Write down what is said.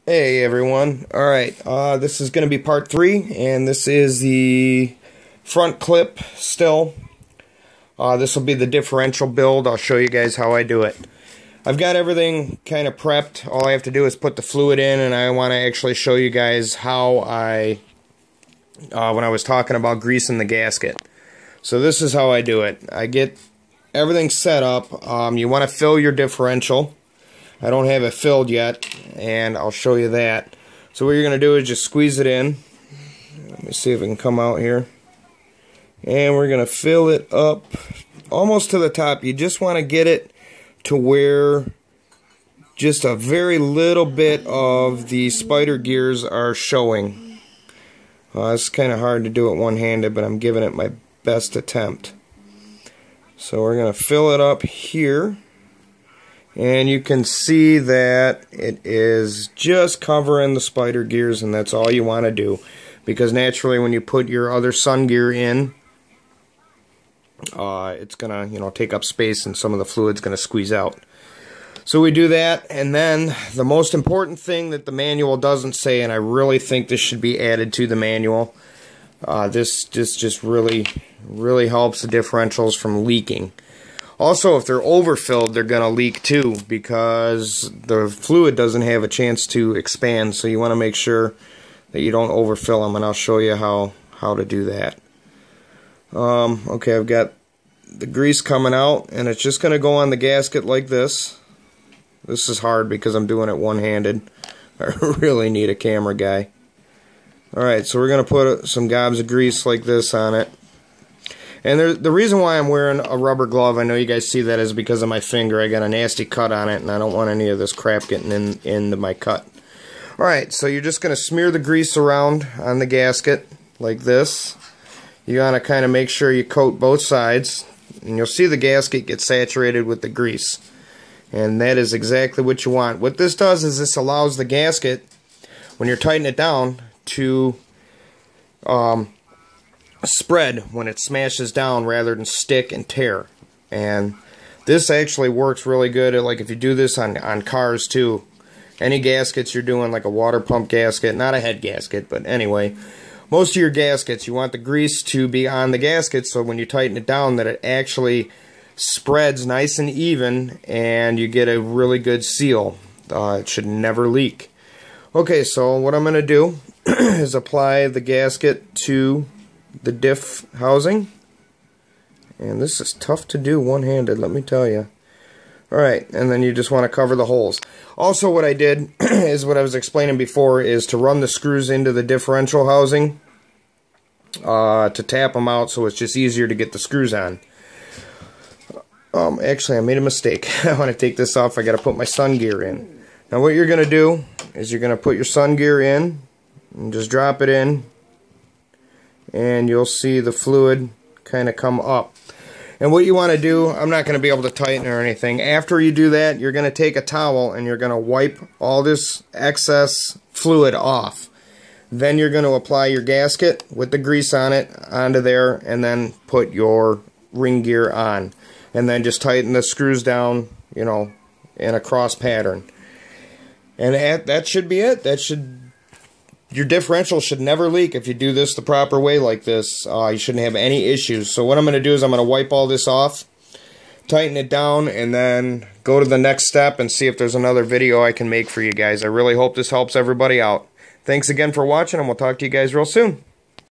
Hey everyone. Alright, this is going to be part 3, and this is the front clip still. This will be the differential build. I'll show you guys how I do it. I've got everything kind of prepped. All I have to do is put the fluid in, and I want to actually show you guys how I, when I was talking about greasing the gasket. So this is how I do it. I get everything set up. You want to fill your differential. I don't have it filled yet, and I'll show you that. So what you're going to do is just squeeze it in. Let me see if it can come out here. And we're going to fill it up almost to the top. You just want to get it to where just a very little bit of the spider gears are showing. It's kind of hard to do it one-handed, but I'm giving it my best attempt. So we're going to fill it up here. And you can see that it is just covering the spider gears, and that's all you want to do. Because naturally when you put your other sun gear in, it's going to, take up space, and some of the fluid's going to squeeze out. So we do that, and then the most important thing that the manual doesn't say, and I really think this should be added to the manual, this just really helps the differentials from leaking. Also, if they're overfilled, they're going to leak too, because the fluid doesn't have a chance to expand, so you want to make sure that you don't overfill them, and I'll show you how to do that. Okay, I've got the grease coming out, and it's just going to go on the gasket like this. This is hard because I'm doing it one-handed. I really need a camera guy. Alright, so we're going to put some gobs of grease like this on it. And the reason why I'm wearing a rubber glove, I know you guys see that, is because of my finger. I got a nasty cut on it, and I don't want any of this crap getting into my cut. Alright, so you're just going to smear the grease around on the gasket like this. You want to kind of make sure you coat both sides, and you'll see the gasket get saturated with the grease. And that is exactly what you want. What this does is this allows the gasket, when you're tightening it down, to spread when it smashes down rather than stick and tear. And this actually works really good. Like if you do this on cars too, any gaskets you're doing, like a water pump gasket, not a head gasket, but anyway, most of your gaskets, you want the grease to be on the gasket, so when you tighten it down that it actually spreads nice and even, and you get a really good seal. It should never leak. Okay, so what I'm going to do is apply the gasket to the diff housing, and this is tough to do one-handed, let me tell you. Alright, and then you just want to cover the holes. Also, what I did is what I was explaining before, is to run the screws into the differential housing to tap them out, so it's just easier to get the screws on. Actually, I made a mistake. I want to take this off. I got to put my sun gear in. Now what you're going to do is you're going to put your sun gear in and just drop it in, and you'll see the fluid kind of come up. And what you want to do, I'm not going to be able to tighten or anything. After you do that, you're going to take a towel and you're going to wipe all this excess fluid off. Then you're going to apply your gasket with the grease on it onto there, and then put your ring gear on. And then just tighten the screws down, in a cross pattern. And that should be it. Your differential should never leak if you do this the proper way like this. You shouldn't have any issues. So what I'm going to do is I'm going to wipe all this off, tighten it down, and then go to the next step and see if there's another video I can make for you guys. I really hope this helps everybody out. Thanks again for watching, and we'll talk to you guys real soon.